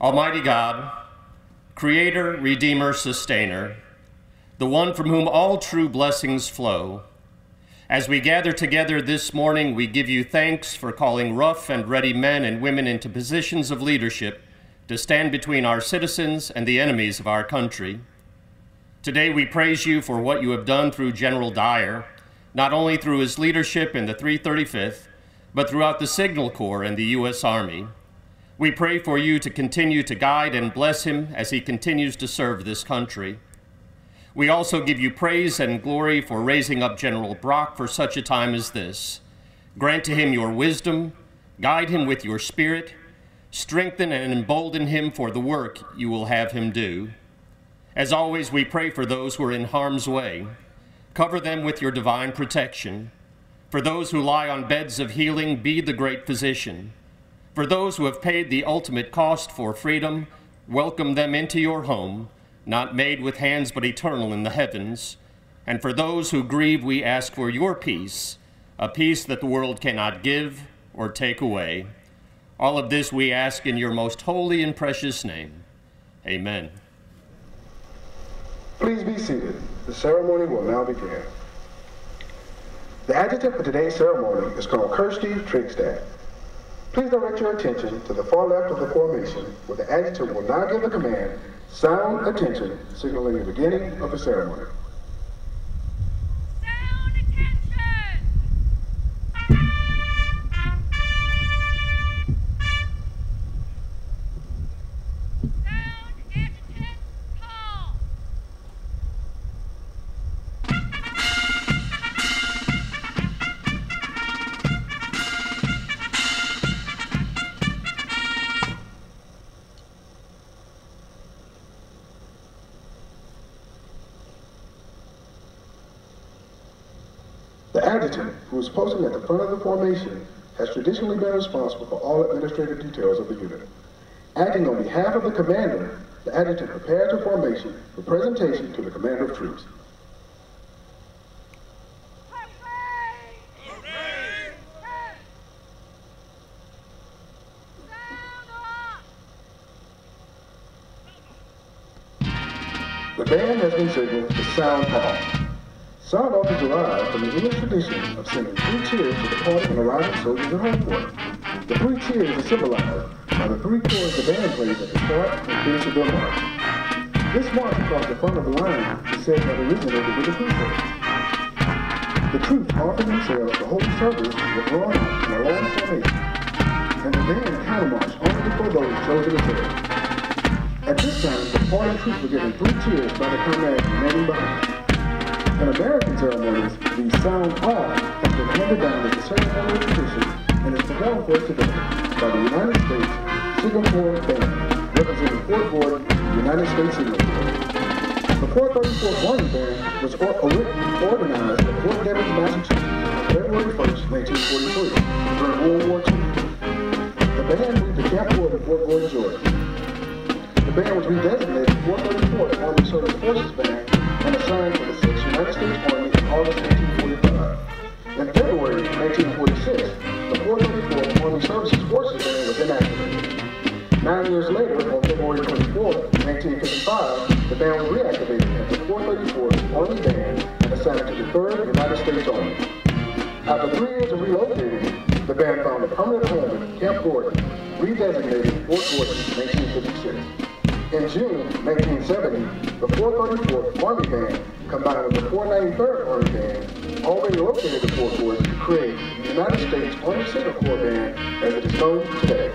Almighty God, Creator, Redeemer, Sustainer, the one from whom all true blessings flow, as we gather together this morning, we give you thanks for calling rough and ready men and women into positions of leadership to stand between our citizens and the enemies of our country. Today we praise you for what you have done through General Dyer, not only through his leadership in the 335th, but throughout the Signal Corps and the U.S. Army. We pray for you to continue to guide and bless him as he continues to serve this country. We also give you praise and glory for raising up General Brock for such a time as this. Grant to him your wisdom, guide him with your spirit, strengthen and embolden him for the work you will have him do. As always, we pray for those who are in harm's way. Cover them with your divine protection. For those who lie on beds of healing, be the great physician. For those who have paid the ultimate cost for freedom, welcome them into your home, not made with hands but eternal in the heavens. And for those who grieve, we ask for your peace, a peace that the world cannot give or take away. All of this we ask in your most holy and precious name. Amen. Please be seated. The ceremony will now begin. The adjutant for today's ceremony is Colonel Kirsty Trigstad. Please direct your attention to the far left of the formation, where the adjutant will now give the command, "Sound attention," signaling the beginning of the ceremony. Sound attention! Sound adjutant call! The adjutant, who is posted at the front of the formation, has traditionally been responsible for all administrative details of the unit. Acting on behalf of the commander, the adjutant prepares the formation for presentation to the commander of troops. The band has been signaled to sound off. Sound off is derived from the English tradition of sending 3 cheers to departing and arriving soldiers at home port. The 3 cheers are symbolized by the 3 chords the band plays at the start and finish of their march. This march across the front of the line is said to have originated with the precepts. The troops offer themselves the whole service were drawn out in a long formation, and the band countermarch only before those chosen to serve. At this time, the party troops were given 3 cheers by the comrades remaining behind. In American ceremonies, the sound off has been handed down as a ceremonial tradition and is performed for us today by the United States Signal Corps Band, representing Fort Gordon, the United States Signal Corps. The 434th Army Band was organized at Fort Devens, Massachusetts on February 1st, 1943, during World War II. The band moved to Camp Wood in Fort Gordon, Georgia. The band was redesignated 434th Army Service Forces Band and assigned to the 6th United States Army in August 1945. In February 1946, the 434th Army Services Forces Band was inactivated. 9 years later, on February 24, 1955, the band was reactivated as the 434th Army Band and assigned to the 3rd United States Army. After 3 years of relocating, the band found a permanent home at Camp Gordon, redesignated Fort Gordon in 1956. In June 1970, the 434th Army Band, combined with the 493rd Army Band, already located at Fort Gordon, to create the United States Army Signal Corps Band as it is known today.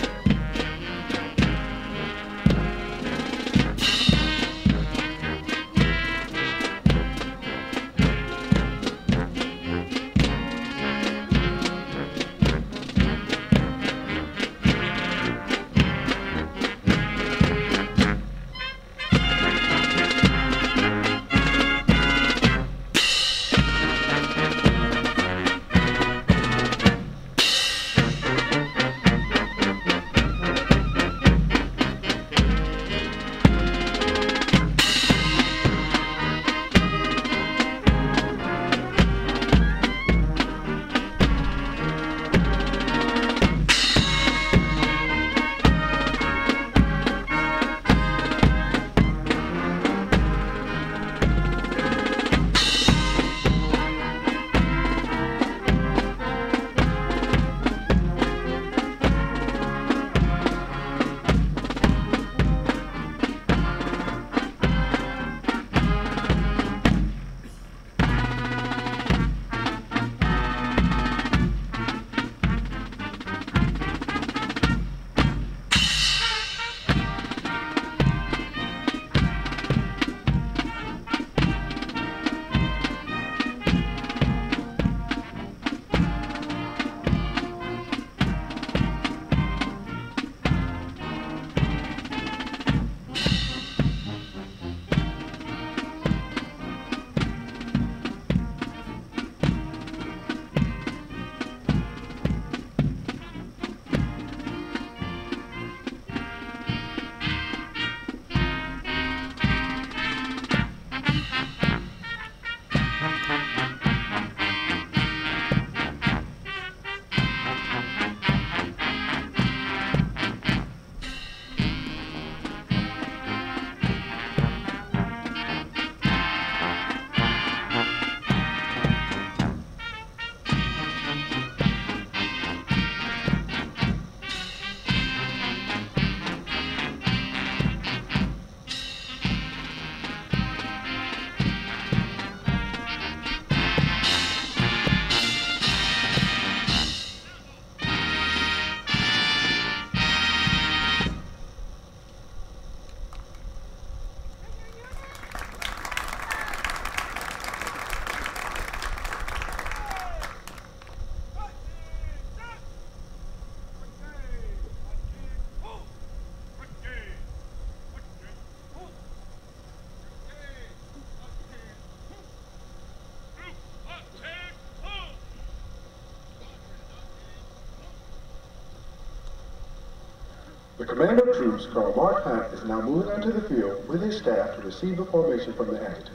The commander of troops, Colonel Mark Hunt, is now moving onto the field with his staff to receive the formation from the adjutant.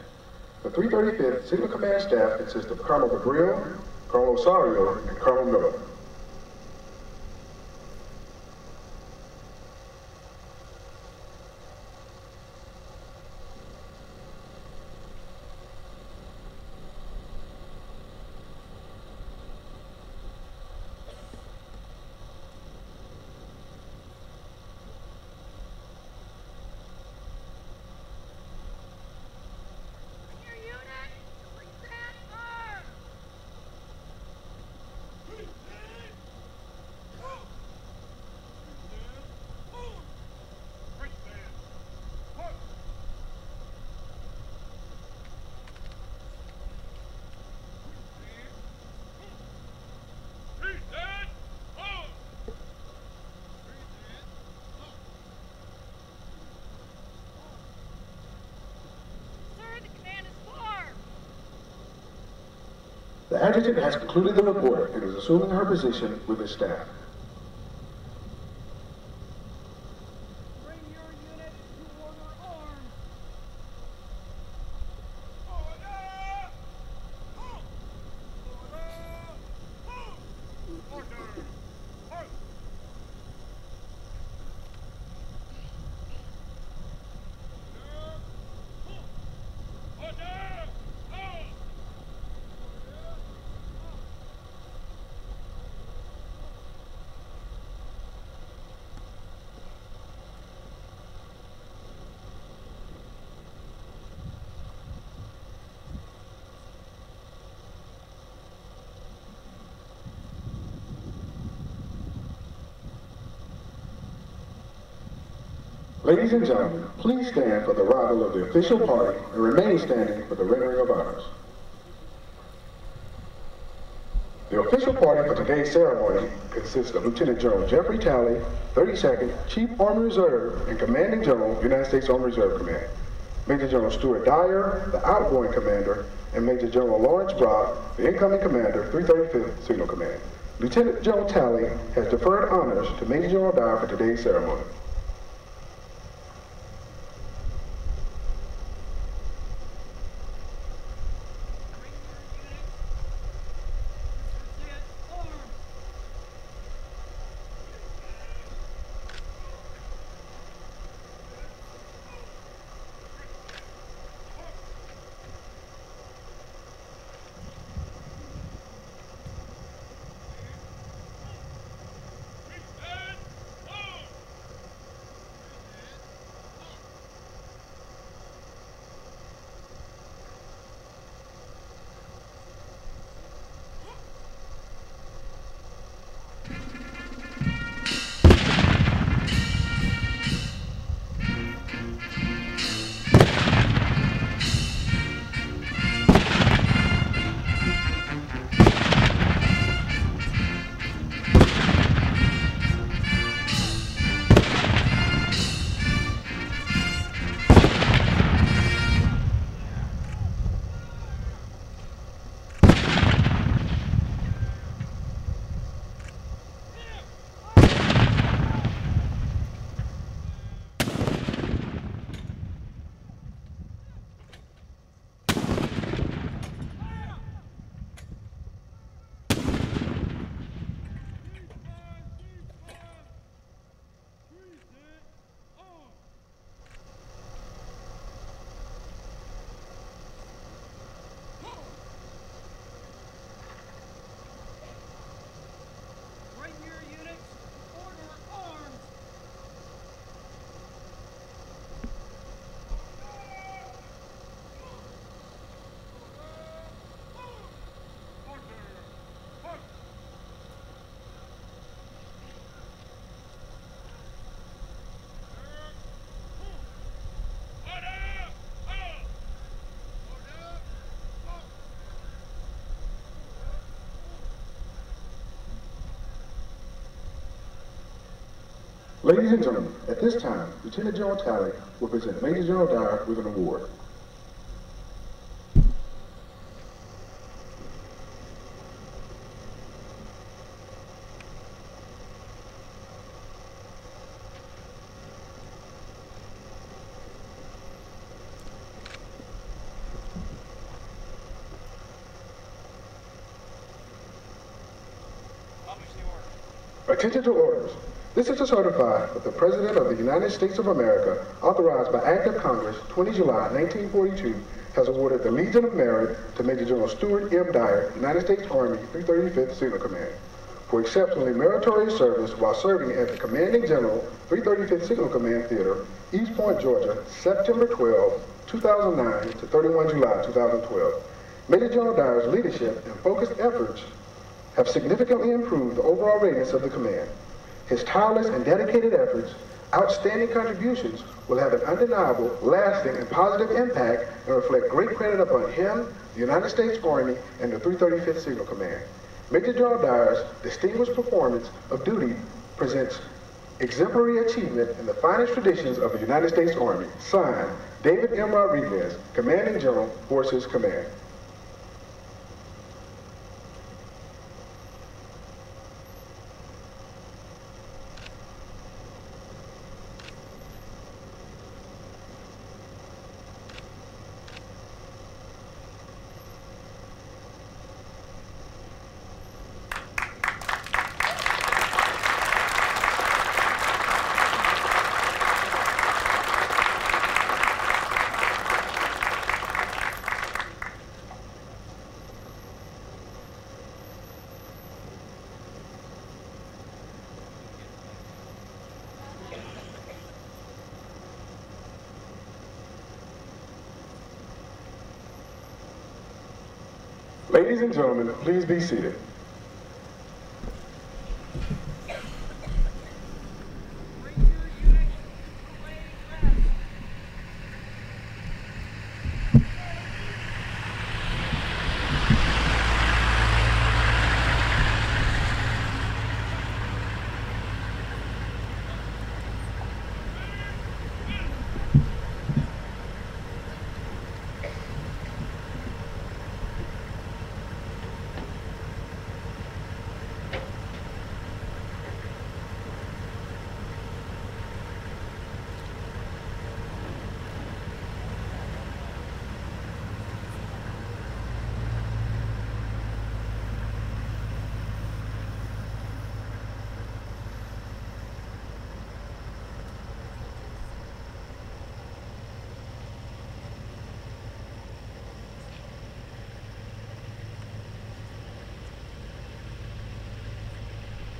The 335th Signal Command staff consists of Colonel Gabriel, Colonel Osario, and Colonel Miller. Your unit, present arms. Sir, the command is formed. The adjutant has concluded the report and is assuming her position with his staff. Bring your unit to order arms. Ladies and gentlemen, please stand for the arrival of the official party and remain standing for the rendering of honors. The official party for today's ceremony consists of Lieutenant General Jeffrey Talley, 32nd Chief Army Reserve and Commanding General, United States Army Reserve Command, Major General Stuart Dyer, the outgoing commander, and Major General Lawrence Brock, the incoming commander, 335th Signal Command. Lieutenant General Talley has deferred honors to Major General Dyer for today's ceremony. Ladies and gentlemen, at this time, Lieutenant General Talley will present Major General Dyer with an award. Attention to orders. This is to certify that the President of the United States of America, authorized by Act of Congress 20 July 1942, has awarded the Legion of Merit to Major General Stuart M. Dyer, United States Army 335th Signal Command, for exceptionally meritorious service while serving at the Commanding General 335th Signal Command Theater, East Point, Georgia, September 12, 2009 to 31 July 2012. Major General Dyer's leadership and focused efforts have significantly improved the overall readiness of the command. His tireless and dedicated efforts, outstanding contributions will have an undeniable, lasting, and positive impact and reflect great credit upon him, the United States Army, and the 335th Signal Command. Major General Dyer's distinguished performance of duty presents exemplary achievement in the finest traditions of the United States Army. Signed, David M. Rodriguez, Commanding General, Forces Command. Ladies and gentlemen, please be seated.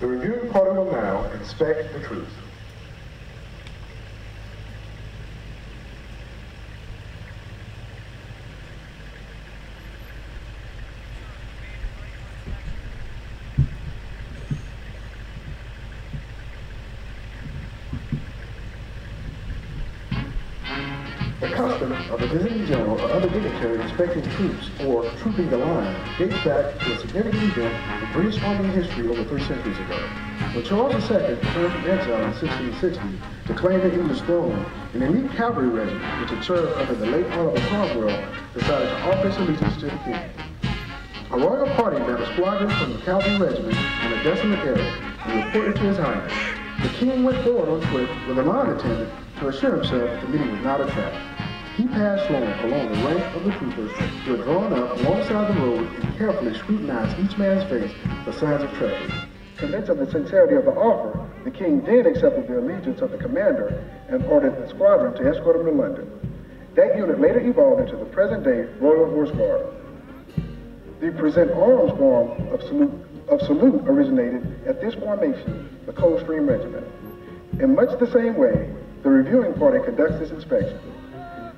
The reviewing party will now inspect the troops. The custom of the visiting general or other dignitary inspecting troops or trooping the line dates back to a significant event in British Army history over 3 centuries ago. When Charles II returned from exile in 1660 to claim the English throne, an elite cavalry regiment, which had served under the late Oliver Cromwell, decided to offer its allegiance to the king. A royal party met a squadron from the cavalry regiment in a desolate area and reported to His Highness. The king went forward on foot with a line attendant to assure himself that the meeting was not a trap. He passed along the rank of the troopers who had drawn up alongside the road and carefully scrutinized each man's face for signs of treachery. Convinced of the sincerity of the offer, the king then accepted the allegiance of the commander and ordered the squadron to escort him to London. That unit later evolved into the present-day Royal Horse Guard. The present arms form of salute originated at this formation, the Coldstream Regiment. In much the same way, the reviewing party conducts this inspection.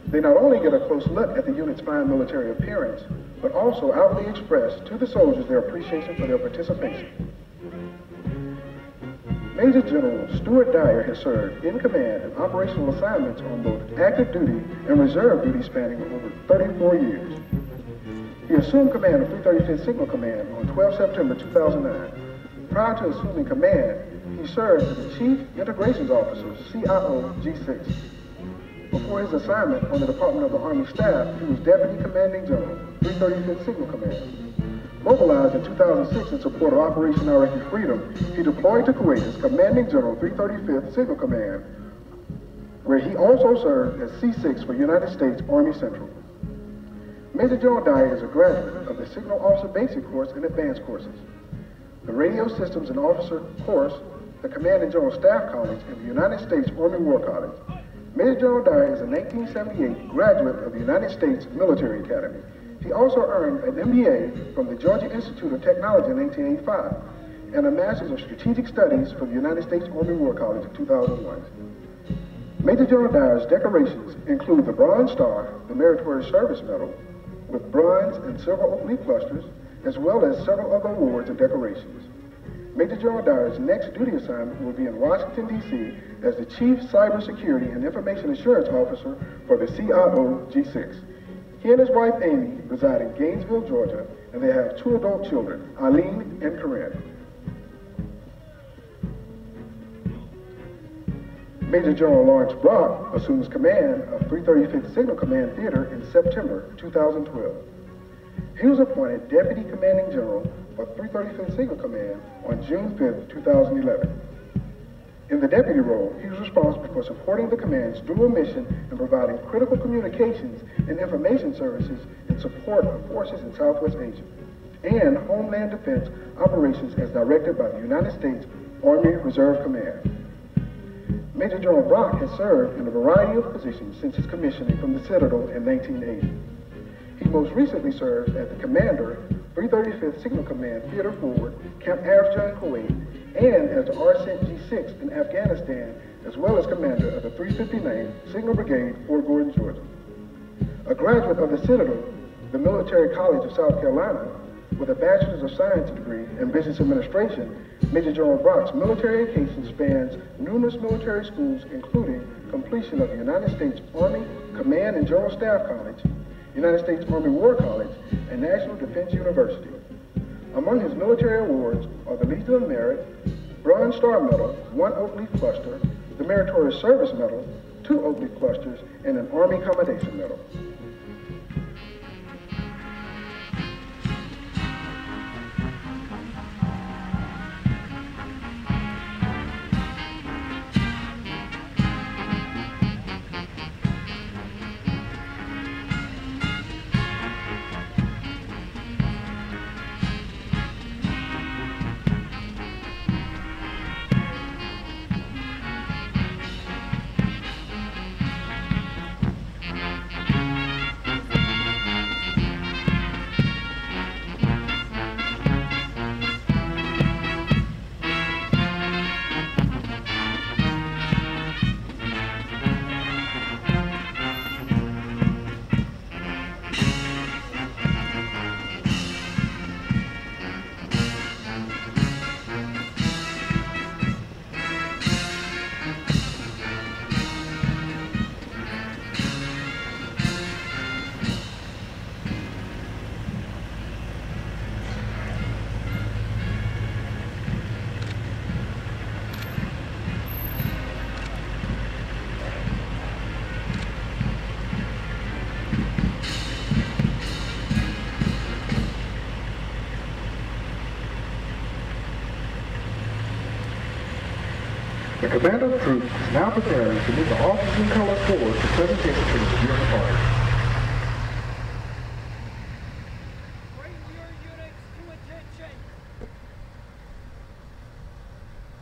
They not only get a close look at the unit's fine military appearance, but also outwardly express to the soldiers their appreciation for their participation. Major General Stuart Dyer has served in command and operational assignments on both active duty and reserve duty spanning over 34 years. He assumed command of 335th Signal Command on 12 September 2009. Prior to assuming command, he served as the Chief Integrations Officer, CIO G6. Before his assignment on the Department of the Army Staff, he was Deputy Commanding General, 335th Signal Command. Mobilized in 2006 in support of Operation Iraqi Freedom, he deployed to Kuwait as Commanding General, 335th Signal Command, where he also served as C6 for United States Army Central. Major General Dyer is a graduate of the Signal Officer Basic Course and Advanced Courses. the Radio Systems and Officer course, the Command and General Staff College, and the United States Army War College. Major General Dyer is a 1978 graduate of the United States Military Academy. He also earned an MBA from the Georgia Institute of Technology in 1985 and a Master's of Strategic Studies from the United States Army War College in 2001. Major General Dyer's decorations include the Bronze Star, the Meritorious Service Medal, with bronze and silver oak leaf clusters, as well as several other awards and decorations. Major General Dyer's next duty assignment will be in Washington, D.C. as the Chief Cybersecurity and Information Assurance Officer for the CIO G6. He and his wife, Amy, reside in Gainesville, Georgia, and they have 2 adult children, Eileen and Corinne. Major General Lawrence Brock assumes command of 335th Signal Command Theater in September 2012. He was appointed Deputy Commanding General for 335th Signal Command on June 5, 2011. In the deputy role, he was responsible for supporting the command's dual mission and providing critical communications and information services in support of forces in Southwest Asia and Homeland Defense operations as directed by the United States Army Reserve Command. Major General Brock has served in a variety of positions since his commissioning from the Citadel in 1980. He most recently served as the commander, 335th Signal Command Theater Forward, Camp Arifja in Kuwait, and as the RCENT G6 in Afghanistan, as well as commander of the 359th Signal Brigade, Fort Gordon, Georgia. A graduate of the Citadel, the Military College of South Carolina, with a Bachelor's of Science degree in Business Administration, Major General Brock's military education spans numerous military schools, including completion of the United States Army Command and General Staff College, United States Army War College, and National Defense University. Among his military awards are the Legion of Merit, Bronze Star Medal, 1 oak leaf cluster, the Meritorious Service Medal, 2 oak leaf clusters, and an Army Commendation Medal. The commander of troops is now preparing to move the officers and colors forward for presentation to the viewing party. Bring your units to attention.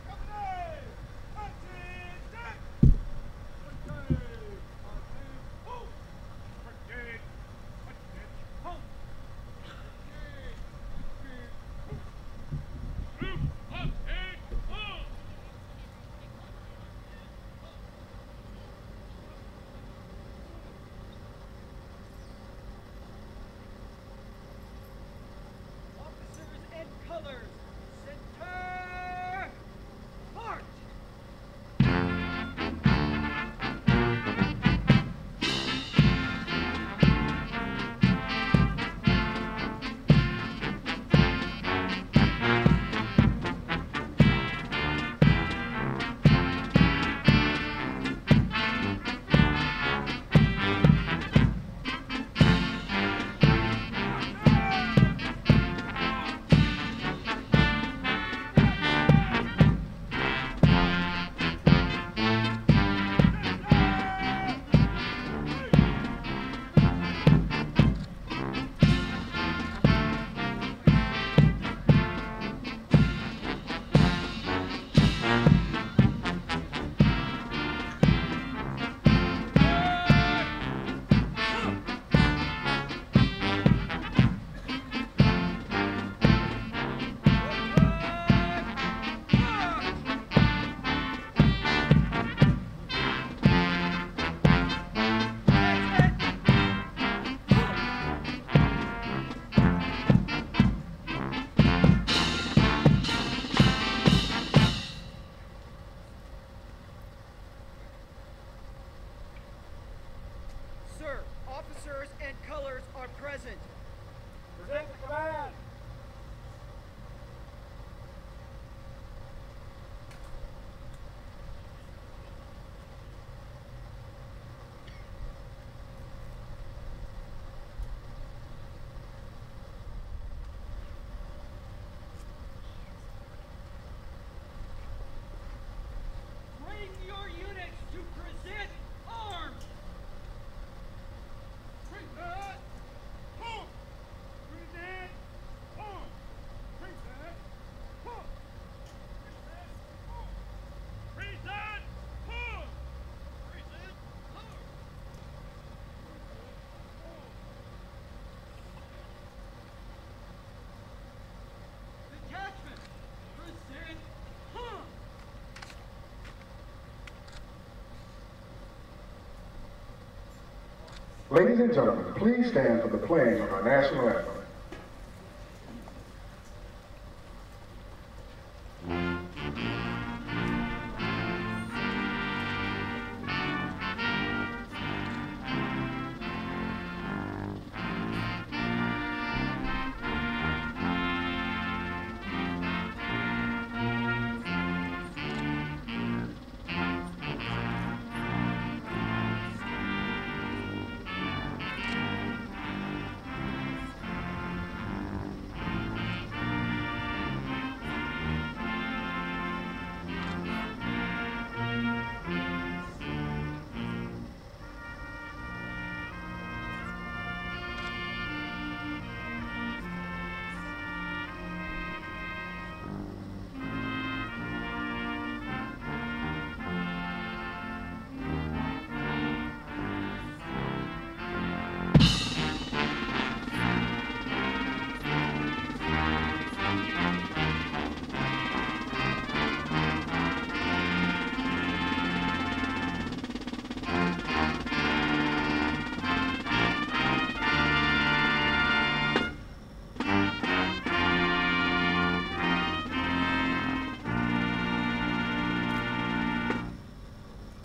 Company! Attention! Brigade! Halt! Brigade! Halt! Brigade! Halt! Ladies and gentlemen, please stand for the playing of our national anthem.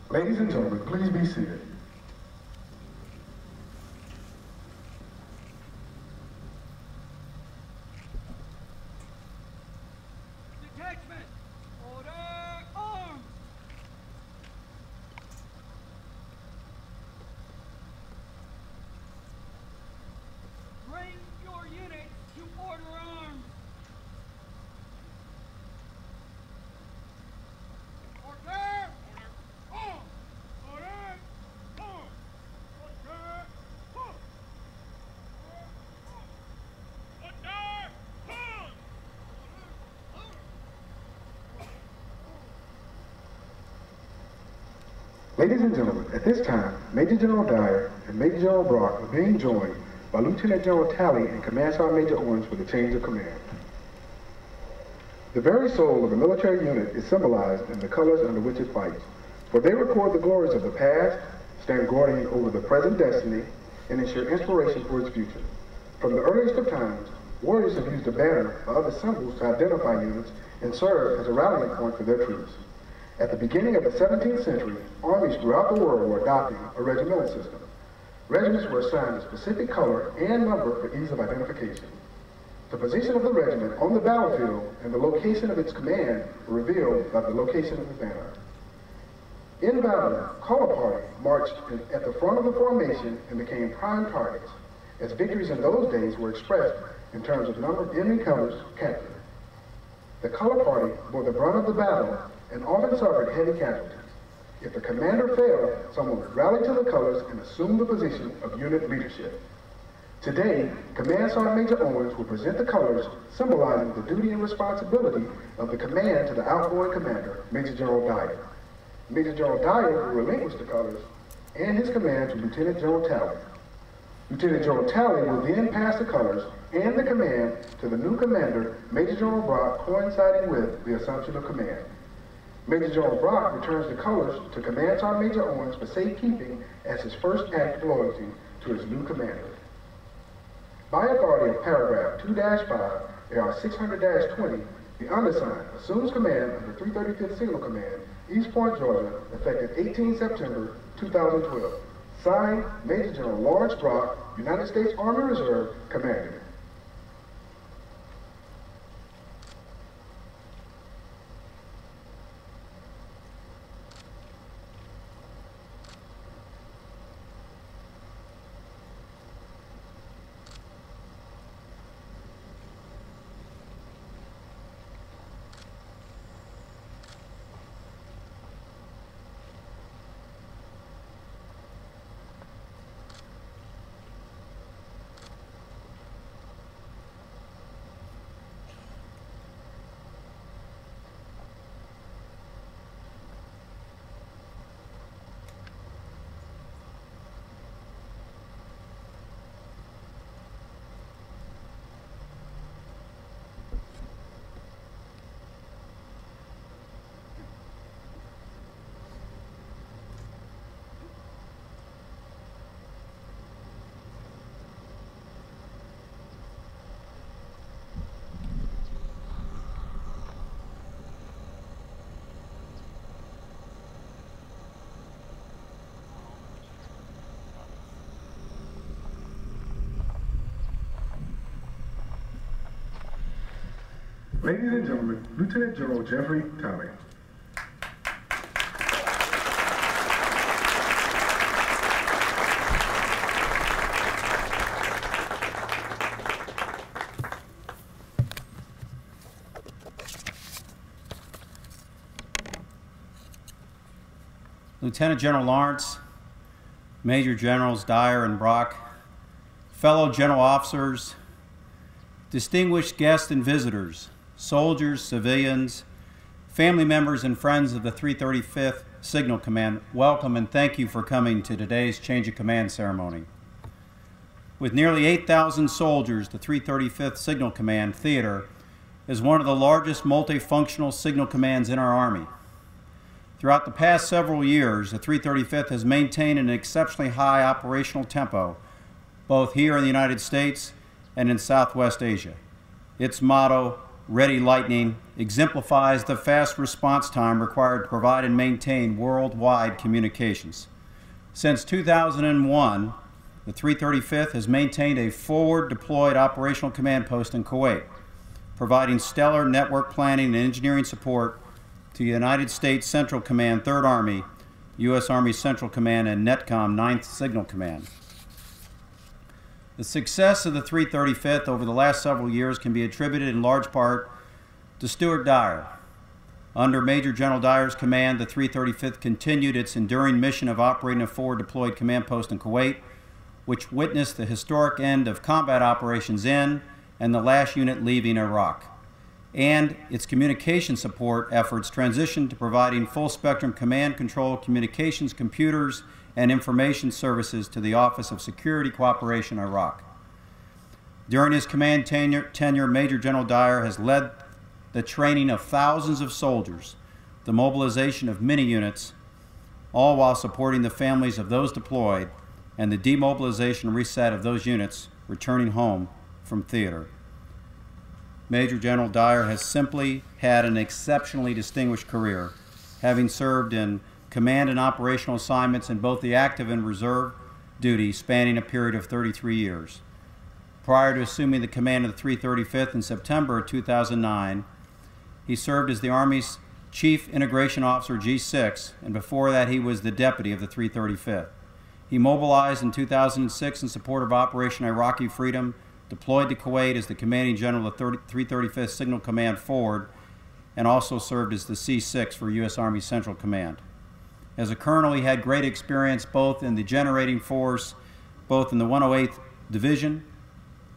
Ladies and gentlemen, please be seated. Detachment! Order! Arms! Bring your units to order arms! Order! Arms! Order! Arms! Order! Arms! Order! Arms! Ladies and gentlemen, at this time, Major General Dyer and Major General Brock are being joined by Lieutenant General Talley and Command Sergeant Major Owens for the change of command. The very soul of a military unit is symbolized in the colors under which it fights, for they record the glories of the past, stand guardian over the present destiny, and ensure inspiration for its future. From the earliest of times, warriors have used a banner or other symbols to identify units and serve as a rallying point for their troops. At the beginning of the 17th century, armies throughout the world were adopting a regimental system. Regiments were assigned a specific color and number for ease of identification. The position of the regiment on the battlefield and the location of its command were revealed by the location of the banner. In battle, color party marched at the front of the formation and became prime targets, as victories in those days were expressed in terms of number of enemy colors captured. The color party bore the brunt of the battle and often suffered heavy casualties. If the commander failed, someone would rally to the colors and assume the position of unit leadership. Today, Command Sergeant Major Owens will present the colors symbolizing the duty and responsibility of the command to the outgoing commander, Major General Dyer. Major General Dyer will relinquish the colors and his command to Lieutenant General Talley. Lieutenant General Talley will then pass the colors and the command to the new commander, Major General Brock, coinciding with the assumption of command. Major General Brock returns the colors to Command Sergeant Major Owens for safekeeping as his first act of loyalty to his new commander. By authority of paragraph 2-5, AR 600-20, the undersigned assumes command of the 335th Signal Command, East Point, Georgia, effective 18 September 2012. Signed, Major General Lawrence Brock, United States Army Reserve, Commander. Ladies and gentlemen, Lieutenant General Jeffrey Talley. Lieutenant General Lawrence, Major Generals Dyer and Brock, fellow general officers, distinguished guests and visitors, soldiers, civilians, family members, and friends of the 335th Signal Command, welcome and thank you for coming to today's Change of Command ceremony. With nearly 8,000 soldiers, the 335th Signal Command Theater is one of the largest multifunctional signal commands in our Army. Throughout the past several years, the 335th has maintained an exceptionally high operational tempo, both here in the United States and in Southwest Asia. Its motto, Ready Lightning, exemplifies the fast response time required to provide and maintain worldwide communications. Since 2001, the 335th has maintained a forward deployed operational command post in Kuwait, providing stellar network planning and engineering support to the United States Central Command 3rd Army, U.S. Army Central Command, and NETCOM 9th Signal Command. The success of the 335th over the last several years can be attributed in large part to Stuart Dyer. Under Major General Dyer's command, the 335th continued its enduring mission of operating a forward deployed command post in Kuwait, which witnessed the historic end of combat operations in and the last unit leaving Iraq, and its communication support efforts transitioned to providing full-spectrum command control communications, computers, and information services to the Office of Security Cooperation, Iraq. During his command tenure, Major General Dyer has led the training of thousands of soldiers, the mobilization of many units, all while supporting the families of those deployed and the demobilization and reset of those units returning home from theater. Major General Dyer has simply had an exceptionally distinguished career, having served in command and operational assignments in both the active and reserve duty spanning a period of 33 years. Prior to assuming the command of the 335th in September of 2009, he served as the Army's Chief Integration Officer G6, and before that he was the deputy of the 335th. He mobilized in 2006 in support of Operation Iraqi Freedom, deployed to Kuwait as the commanding general of the 335th Signal Command Forward, and also served as the C6 for U.S. Army Central Command. As a colonel, he had great experience both in the generating force, both in the 108th Division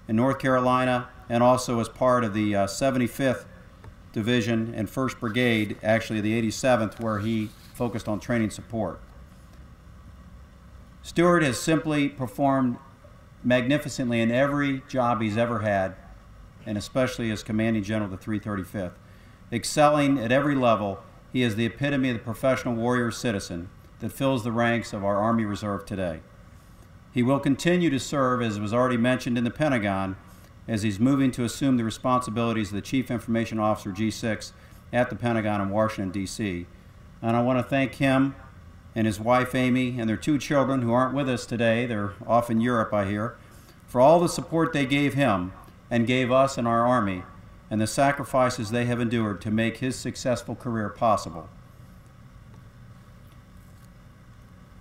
in North Carolina, and also as part of the 75th Division and 1st Brigade, actually the 87th, where he focused on training support. Stuart has simply performed magnificently in every job he's ever had, and especially as commanding general of the 335th. Excelling at every level, he is the epitome of the professional warrior citizen that fills the ranks of our Army Reserve today. He will continue to serve, as was already mentioned, in the Pentagon, as he's moving to assume the responsibilities of the Chief Information Officer G6 at the Pentagon in Washington, D.C. And I want to thank him and his wife Amy and their 2 children who aren't with us today, they're off in Europe I hear, for all the support they gave him and gave us and our Army, and the sacrifices they have endured to make his successful career possible.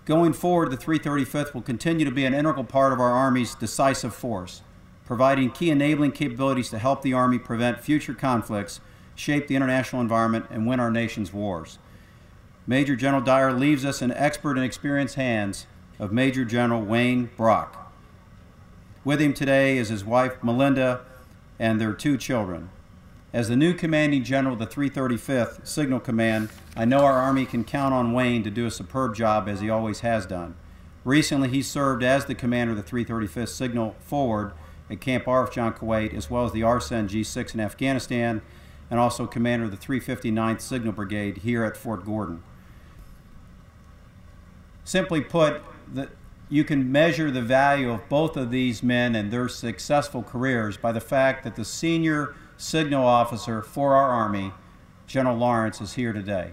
Going forward, the 335th will continue to be an integral part of our Army's decisive force, providing key enabling capabilities to help the Army prevent future conflicts, shape the international environment, and win our nation's wars. Major General Dyer leaves us in expert and experienced hands of Major General Wayne Brock. With him today is his wife Melinda and their 2 children. As the new commanding general of the 335th Signal Command, I know our Army can count on Wayne to do a superb job as he always has done. Recently, he served as the commander of the 335th Signal Forward at Camp Arifjan, Kuwait, as well as the Arsen G6 in Afghanistan, and also commander of the 359th Signal Brigade here at Fort Gordon. Simply put, you can measure the value of both of these men and their successful careers by the fact that the senior signal officer for our Army, General Lawrence, is here today.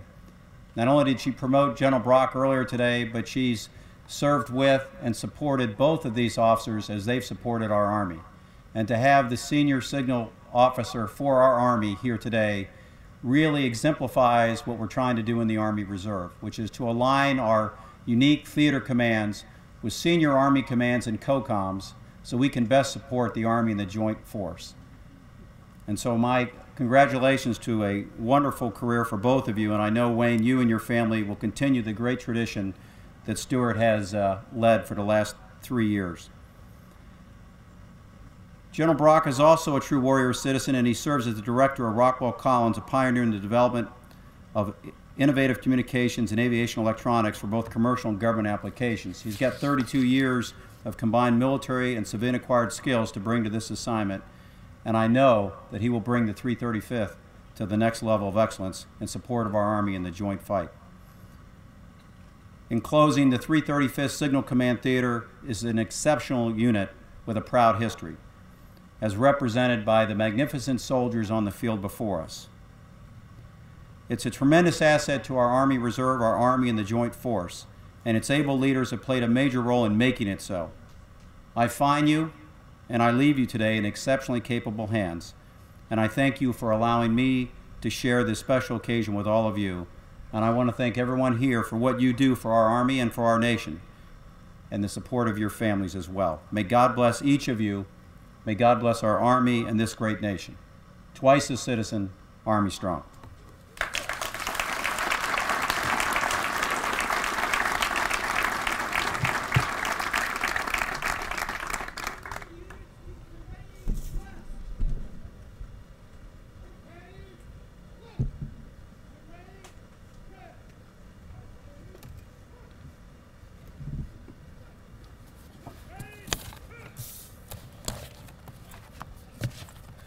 Not only did she promote General Brock earlier today, but she's served with and supported both of these officers as they've supported our Army. And to have the senior signal officer for our Army here today really exemplifies what we're trying to do in the Army Reserve, which is to align our unique theater commands with senior Army commands and COCOMs so we can best support the Army and the Joint Force. And so my congratulations to a wonderful career for both of you, and I know, Wayne, you and your family will continue the great tradition that Stuart has led for the last 3 years. General Brock is also a true warrior citizen, and he serves as the director of Rockwell Collins, a pioneer in the development of innovative communications and aviation electronics for both commercial and government applications. He's got 32 years of combined military and civilian acquired skills to bring to this assignment, and I know that he will bring the 335th to the next level of excellence in support of our Army in the joint fight. In closing, the 335th Signal Command Theater is an exceptional unit with a proud history, as represented by the magnificent soldiers on the field before us. It's a tremendous asset to our Army Reserve, our Army, and the Joint Force, and its able leaders have played a major role in making it so. I find you, and I leave you today in exceptionally capable hands, and I thank you for allowing me to share this special occasion with all of you, and I want to thank everyone here for what you do for our Army and for our nation, and the support of your families as well. May God bless each of you. May God bless our Army and this great nation. Twice a citizen, Army strong.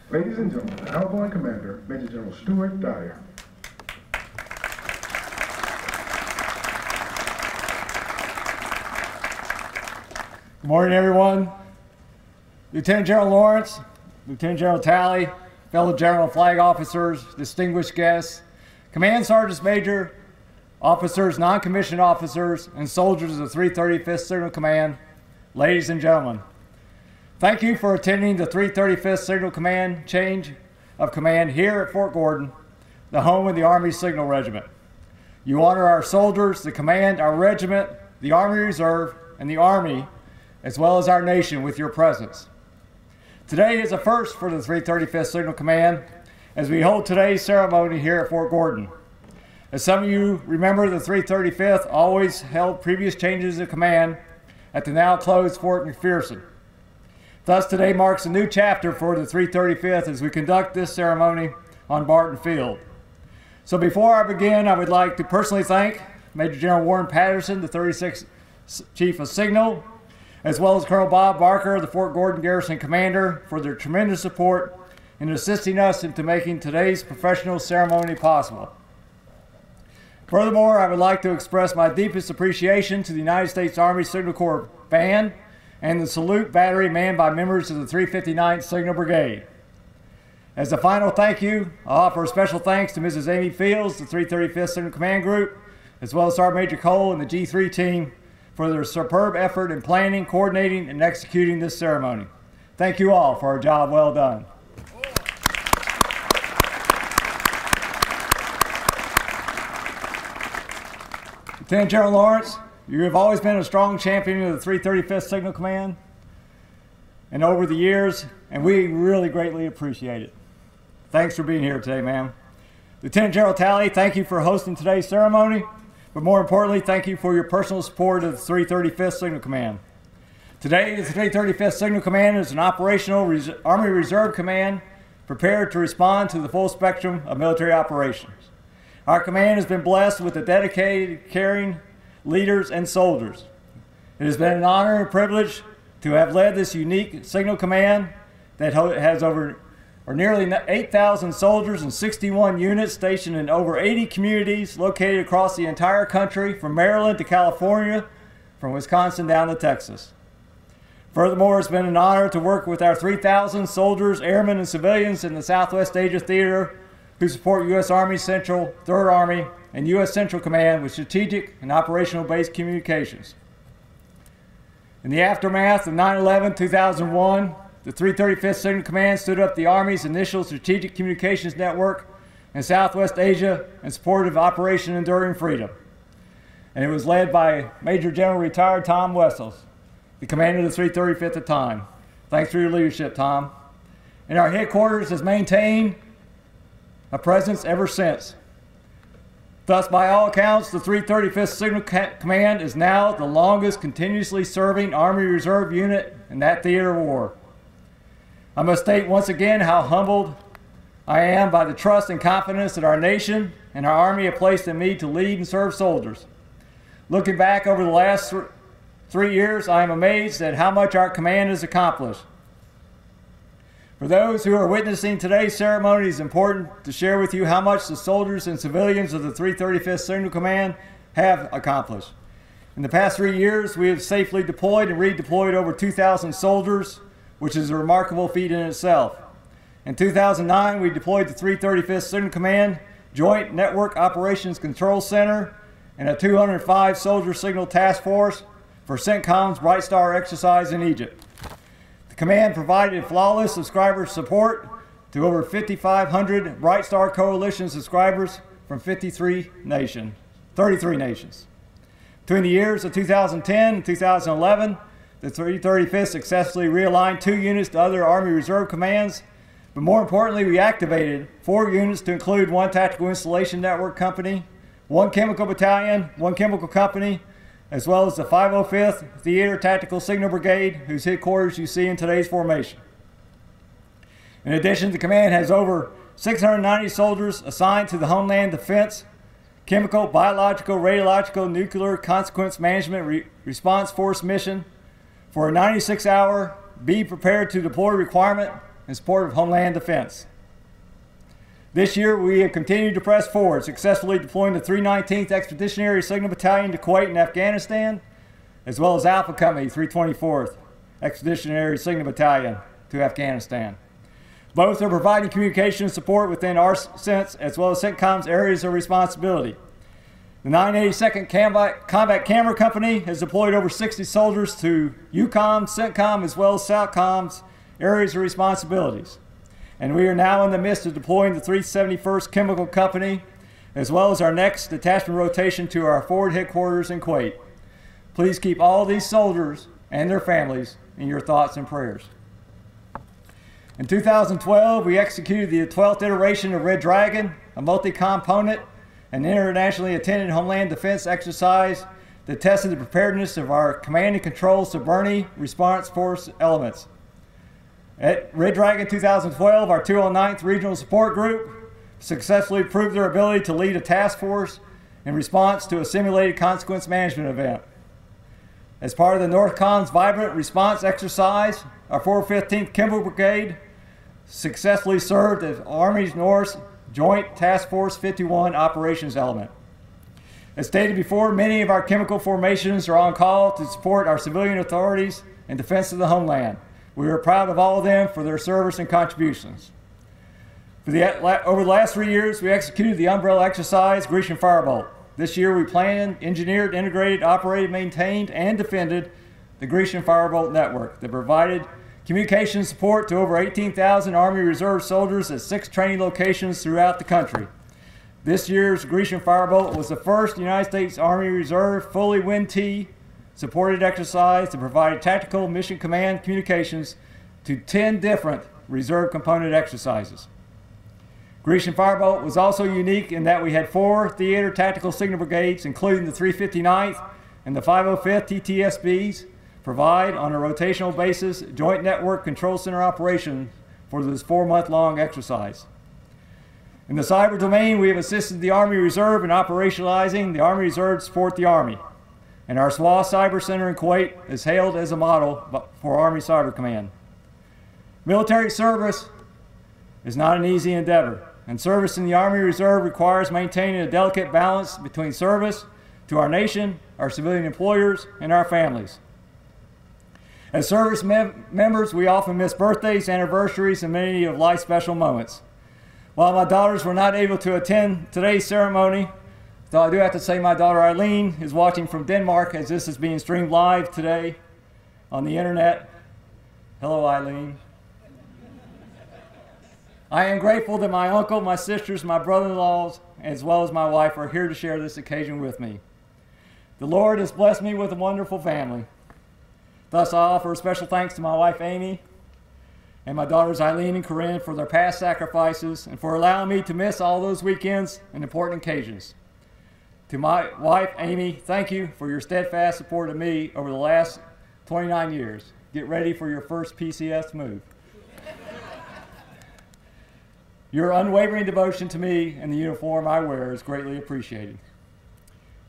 Ladies and gentlemen, the Outgoing Commander, Major General Stuart Dyer. Good morning, everyone. Lieutenant General Lawrence, Lieutenant General Talley, fellow general flag officers, distinguished guests, Command Sergeants Major, officers, non-commissioned officers, and soldiers of the 335th Signal Command, ladies and gentlemen. Thank you for attending the 335th Signal Command change of command here at Fort Gordon, the home of the Army Signal Regiment. You honor our soldiers, the command, our regiment, the Army Reserve, and the Army, as well as our nation with your presence. Today is a first for the 335th Signal Command as we hold today's ceremony here at Fort Gordon. As some of you remember, the 335th always held previous changes of command at the now closed Fort McPherson. Thus, today marks a new chapter for the 335th as we conduct this ceremony on Barton Field. So before I begin, I would like to personally thank Major General Warren Patterson, the 36th Chief of Signal, as well as Colonel Bob Barker, the Fort Gordon Garrison Commander, for their tremendous support in assisting us into making today's professional ceremony possible. Furthermore, I would like to express my deepest appreciation to the United States Army Signal Corps Band and the salute battery manned by members of the 359th Signal Brigade. As a final thank you, I offer a special thanks to Mrs. Amy Fields, the 335th Signal Command Group, as well as Sergeant Major Cole and the G3 team for their superb effort in planning, coordinating, and executing this ceremony. Thank you all for a job well done. Lieutenant General Lawrence, you have always been a strong champion of the 335th Signal Command and over the years, and we really greatly appreciate it. Thanks for being here today, ma'am. Lieutenant General Talley, thank you for hosting today's ceremony, but more importantly, thank you for your personal support of the 335th Signal Command. Today, the 335th Signal Command is an operational Army Reserve Command prepared to respond to the full spectrum of military operations. Our command has been blessed with a dedicated, caring leaders and soldiers. It has been an honor and privilege to have led this unique Signal Command that has nearly 8,000 soldiers and 61 units stationed in over 80 communities located across the entire country, from Maryland to California, from Wisconsin down to Texas. Furthermore, it's been an honor to work with our 3,000 soldiers, airmen, and civilians in the Southwest Asia Theater who support U.S. Army Central, 3rd Army, and U.S. Central Command with strategic and operational-based communications. In the aftermath of 9/11-2001, the 335th Signal Command stood up the Army's initial strategic communications network in Southwest Asia in support of Operation Enduring Freedom. And it was led by Major General retired Tom Wessels, the commander of the 335th at the time. Thanks for your leadership, Tom. And our headquarters has maintained a presence ever since. Thus, by all accounts, the 335th Signal Command is now the longest continuously serving Army Reserve unit in that theater of war. I must state once again how humbled I am by the trust and confidence that our nation and our Army have placed in me to lead and serve soldiers. Looking back over the last 3 years, I am amazed at how much our command has accomplished. For those who are witnessing today's ceremony, it is important to share with you how much the soldiers and civilians of the 335th Signal Command have accomplished. In the past 3 years, we have safely deployed and redeployed over 2,000 soldiers, which is a remarkable feat in itself. In 2009, we deployed the 335th Signal Command Joint Network Operations Control Center and a 205 soldier signal task force for CENTCOM's Bright Star exercise in Egypt. The command provided flawless subscriber support to over 5,500 Bright Star Coalition subscribers from 33 nations. Between the years of 2010 and 2011, the 335th successfully realigned 2 units to other Army Reserve commands, but more importantly, we activated 4 units to include 1 tactical installation network company, 1 chemical battalion, 1 chemical company, as well as the 505th Theater Tactical Signal Brigade, whose headquarters you see in today's formation. In addition, the command has over 690 soldiers assigned to the Homeland Defense Chemical, Biological, Radiological, Nuclear Consequence Management Response Force mission for a 96-hour be prepared to deploy requirement in support of Homeland Defense. This year, we have continued to press forward, successfully deploying the 319th Expeditionary Signal Battalion to Kuwait and Afghanistan, as well as Alpha Company 324th Expeditionary Signal Battalion to Afghanistan. Both are providing communication support within our CENTS as well as CENTCOM's areas of responsibility. The 982nd Combat Camera Company has deployed over 60 soldiers to EUCOM, CENTCOM, as well as SOUTCOM's areas of responsibilities. And we are now in the midst of deploying the 371st Chemical Company, as well as our next detachment rotation to our forward headquarters in Kuwait. Please keep all these soldiers and their families in your thoughts and prayers. In 2012, we executed the 12th iteration of Red Dragon, a multi-component and internationally attended Homeland Defense exercise that tested the preparedness of our command and control Sovereignty Response Force elements. At Red Dragon 2012, our 209th Regional Support Group successfully proved their ability to lead a task force in response to a simulated consequence management event. As part of the NORTHCOM's Vibrant Response exercise, our 415th Chemical Brigade successfully served as Army's North Joint Task Force 51 operations element. As stated before, many of our chemical formations are on call to support our civilian authorities in defense of the homeland. We are proud of all of them for their service and contributions. Over the last 3 years, we executed the umbrella exercise Grecian Firebolt. This year, we planned, engineered, integrated, operated, maintained, and defended the Grecian Firebolt network that provided communication support to over 18,000 Army Reserve soldiers at 6 training locations throughout the country. This year's Grecian Firebolt was the first United States Army Reserve fully WIN-T supported exercise to provide tactical mission command communications to 10 different reserve component exercises. Grecian Firebolt was also unique in that we had 4 theater tactical signal brigades, including the 359th and the 505th TTSBs, provide on a rotational basis joint network control center operation for this 4-month-long exercise. In the cyber domain, we have assisted the Army Reserve in operationalizing the Army Reserve to support the Army. And our SWA Cyber Center in Kuwait is hailed as a model for Army Cyber Command. Military service is not an easy endeavor, and service in the Army Reserve requires maintaining a delicate balance between service to our nation, our civilian employers, and our families. As service members, we often miss birthdays, anniversaries, and many of life's special moments. While my daughters were not able to attend today's ceremony, though I do have to say my daughter Eileen is watching from Denmark as this is being streamed live today on the internet. Hello, Eileen. I am grateful that my uncle, my sisters, my brother-in-laws, as well as my wife are here to share this occasion with me. The Lord has blessed me with a wonderful family. Thus, I offer special thanks to my wife, Amy, and my daughters, Eileen and Corinne, for their past sacrifices and for allowing me to miss all those weekends and important occasions. To my wife, Amy, thank you for your steadfast support of me over the last 29 years. Get ready for your first PCS move. Your unwavering devotion to me and the uniform I wear is greatly appreciated.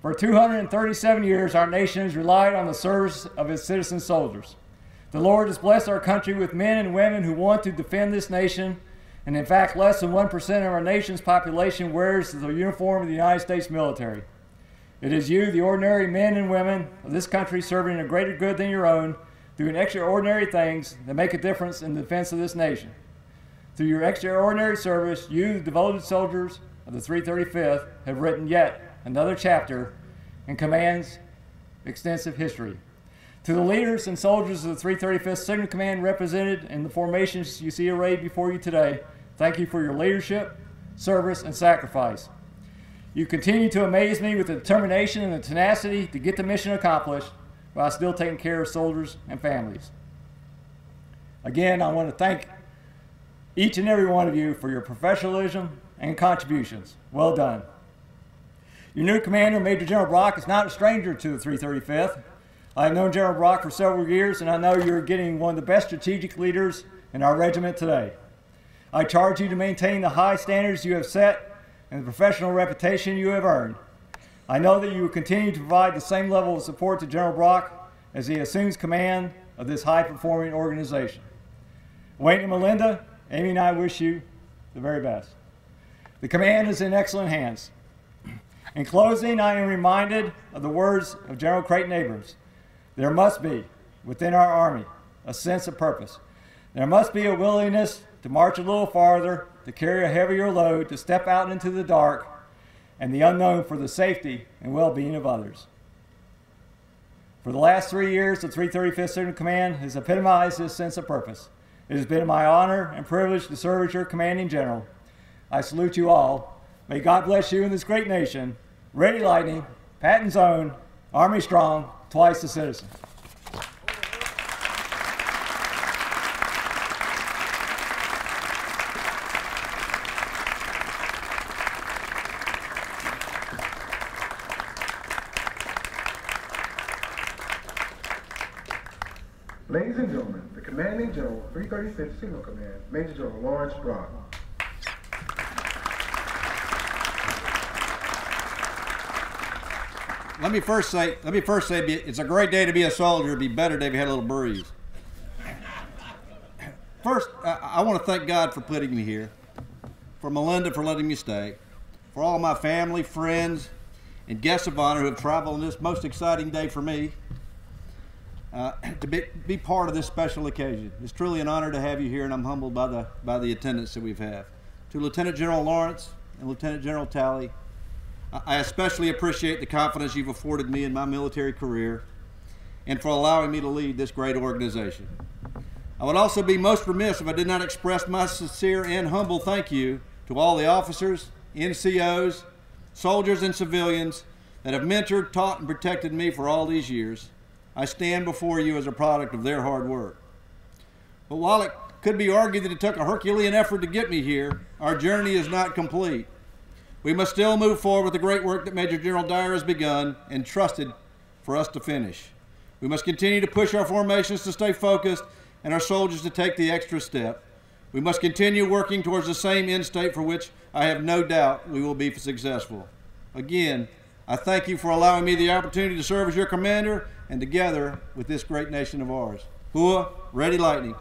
For 237 years, our nation has relied on the service of its citizen soldiers. The Lord has blessed our country with men and women who want to defend this nation, and in fact, less than 1% of our nation's population wears the uniform of the United States military. It is you, the ordinary men and women of this country, serving a greater good than your own, doing extraordinary things that make a difference in the defense of this nation. Through your extraordinary service, you, the devoted soldiers of the 335th, have written yet another chapter in Command's extensive history. To the leaders and soldiers of the 335th Signal Command represented in the formations you see arrayed before you today, thank you for your leadership, service, and sacrifice. You continue to amaze me with the determination and the tenacity to get the mission accomplished while still taking care of soldiers and families. Again, I want to thank each and every one of you for your professionalism and contributions. Well done. Your new commander, Major General Brock, is not a stranger to the 335th. I've known General Brock for several years, and I know you're getting one of the best strategic leaders in our regiment today. I charge you to maintain the high standards you have set and the professional reputation you have earned. I know that you will continue to provide the same level of support to General Brock as he assumes command of this high-performing organization. Wayne and Melinda, Amy and I wish you the very best. The command is in excellent hands. In closing, I am reminded of the words of General Creighton Abrams. There must be, within our Army, a sense of purpose. There must be a willingness to march a little farther, to carry a heavier load, to step out into the dark and the unknown for the safety and well-being of others. For the last 3 years, the 335th Signal Command has epitomized this sense of purpose. It has been my honor and privilege to serve as your commanding general. I salute you all. May God bless you in this great nation. Ready Lightning, Patton's Own, Army Strong, twice the citizen. Ladies and gentlemen, the Commanding General, 335th Signal Command, Major General Lawrence Brock. Let me first say it's a great day to be a soldier. It'd be better if you had a little breeze. First, I want to thank God for putting me here, for Melinda for letting me stay, for all my family, friends, and guests of honor who have traveled on this most exciting day for me to be part of this special occasion. It's truly an honor to have you here, and I'm humbled by the attendance that we've had. To Lieutenant General Lawrence and Lieutenant General Talley, I especially appreciate the confidence you've afforded me in my military career and for allowing me to lead this great organization. I would also be most remiss if I did not express my sincere and humble thank you to all the officers, NCOs, soldiers, and civilians that have mentored, taught, and protected me for all these years. I stand before you as a product of their hard work. But while it could be argued that it took a Herculean effort to get me here, our journey is not complete. We must still move forward with the great work that Major General Dyer has begun and trusted for us to finish. We must continue to push our formations to stay focused and our soldiers to take the extra step. We must continue working towards the same end state for which I have no doubt we will be successful. Again, I thank you for allowing me the opportunity to serve as your commander and together with this great nation of ours. Hua, Ready Lightning.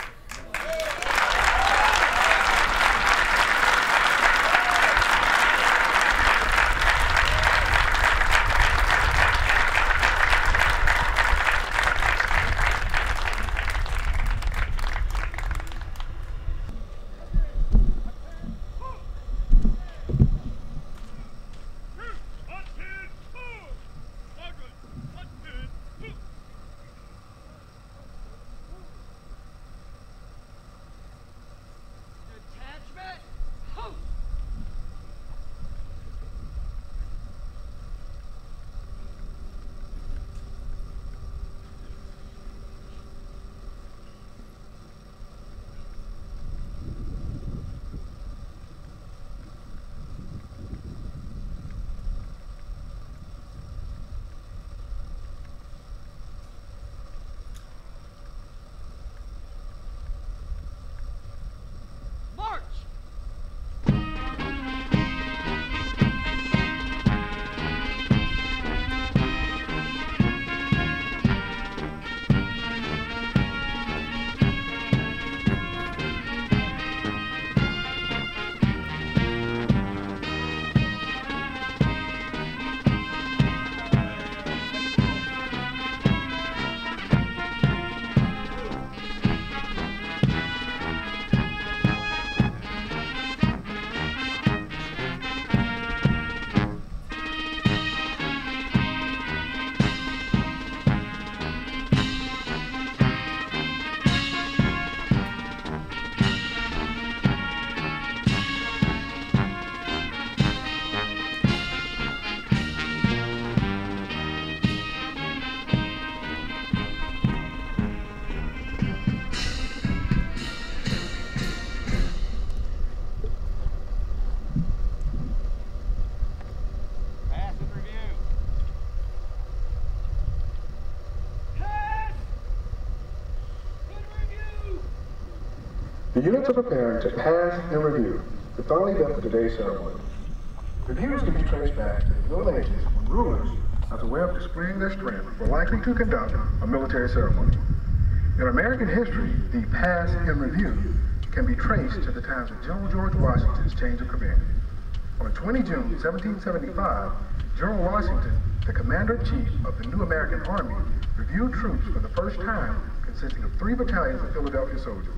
The units are preparing to pass and review the final event of today's ceremony. Reviews can be traced back to the Middle Ages when rulers, as a way of displaying their strength, were likely to conduct a military ceremony. In American history, the pass and review can be traced to the times of General George Washington's change of command. On 20 June 1775, General Washington, the Commander-in-Chief of the new American Army, reviewed troops for the first time, consisting of 3 battalions of Philadelphia soldiers.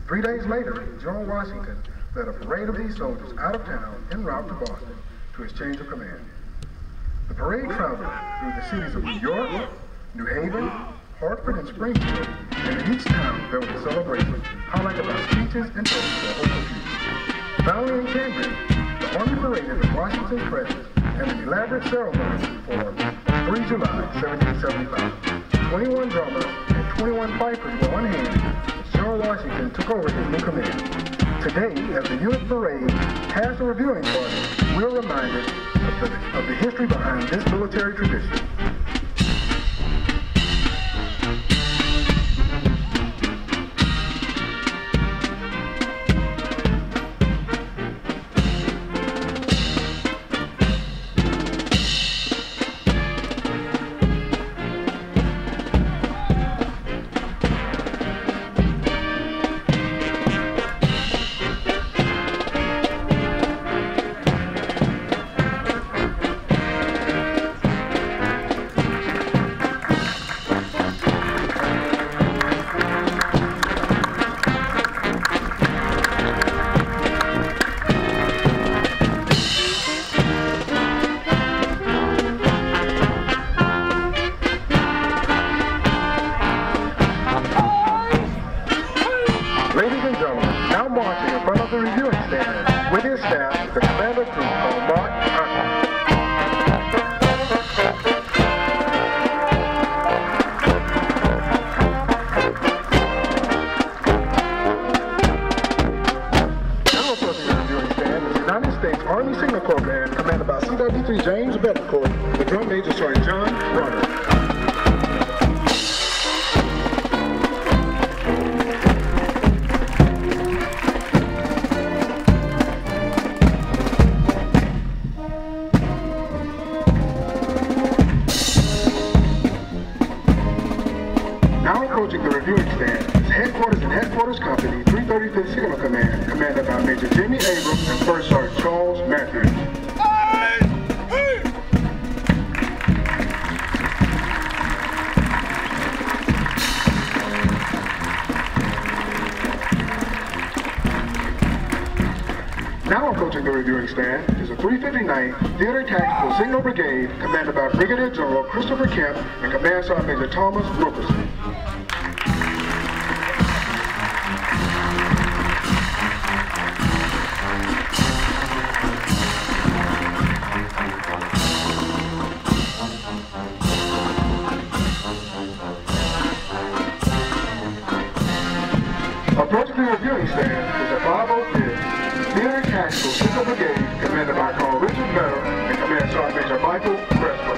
3 days later, General Washington led a parade of these soldiers out of town en route to Boston to his change of command. The parade traveled through the cities of New York, New Haven, Hartford, and Springfield, and in each town there was a celebration highlighted by speeches and toasts for a host of future. Finally in Cambridge, the Army paraded in Washington's presence and an elaborate ceremony performed on 3 July 1775. 21 drummers and 21 fifers were on hand as General Washington took over his new command. Today, as the unit parade past the reviewing party, we're reminded of the history behind this military tradition. Now approaching the reviewing stand is the 359th Theater Tactical Signal Brigade, commanded by Brigadier General Christopher Kemp and Command Sergeant Major Thomas Wilkerson. Approaching the reviewing stand is the 505th Theater Tactical Signal Brigade, commanded by Colonel Richard Bell and Command Sergeant Major Michael Crespo.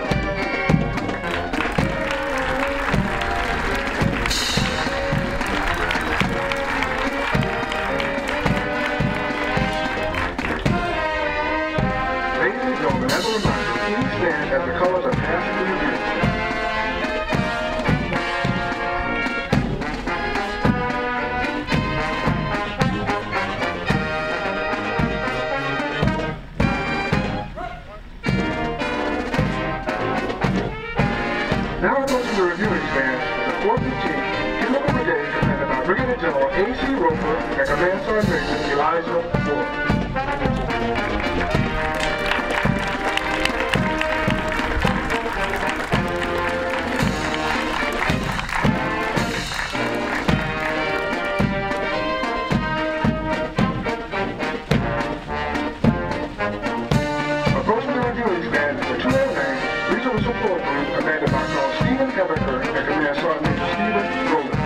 Ladies and gentlemen, as a reminder, please stand as the colors are passed through the reviewing stand. Now approaching the reviewing stand is the 415th Chemical Brigade, commanded by Brigadier General A.C. Roper and Command Sergeant Major Elijah Moore. Approaching the reviewing stand is the 209th Regional Support Group, commanded by Colonel Stephen Everker and Command Sergeant Major Stephen Rowland.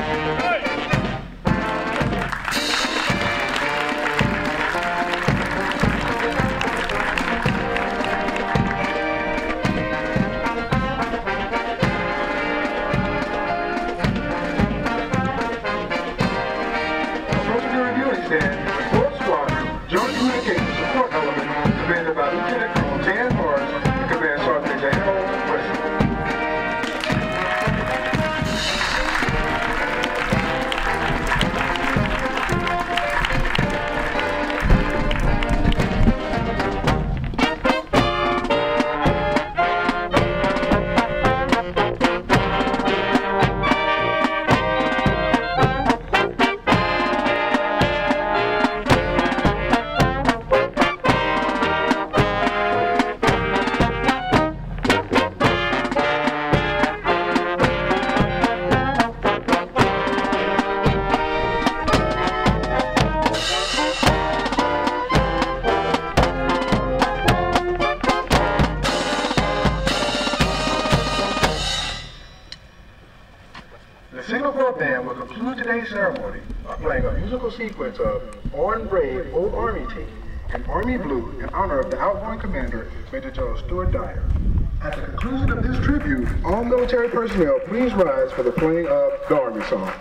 today's ceremony are playing a musical sequence of Orange Brave Old Army Team and Army Blue in honor of the outgoing commander, Major General Stuart Dyer. At the conclusion of this tribute, all military personnel please rise for the playing of the Army Song.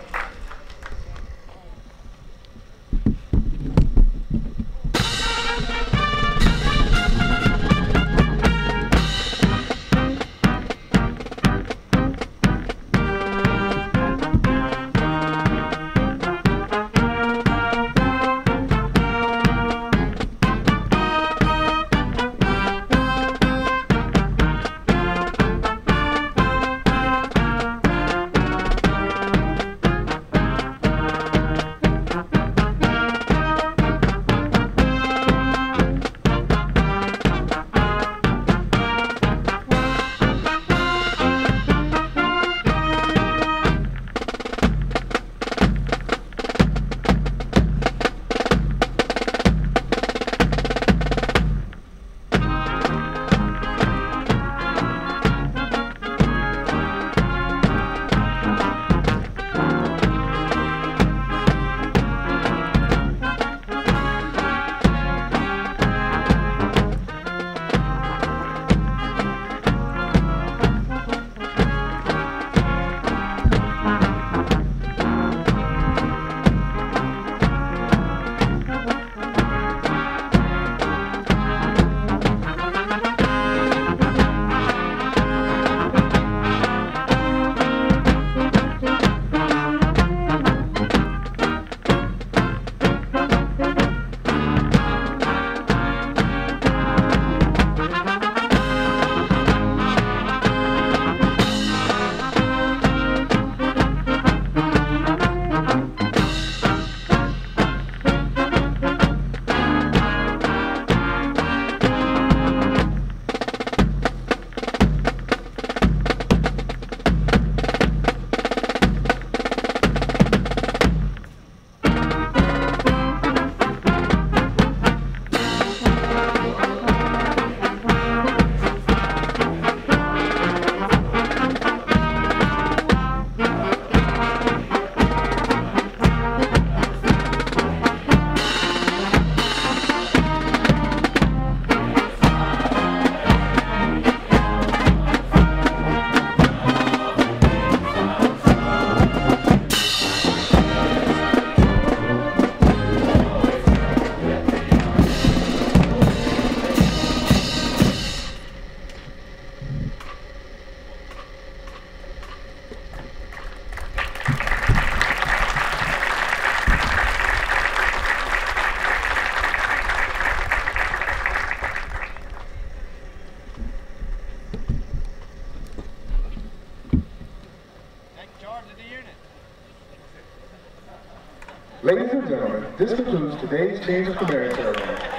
Ladies and gentlemen, this concludes today's change of command ceremony.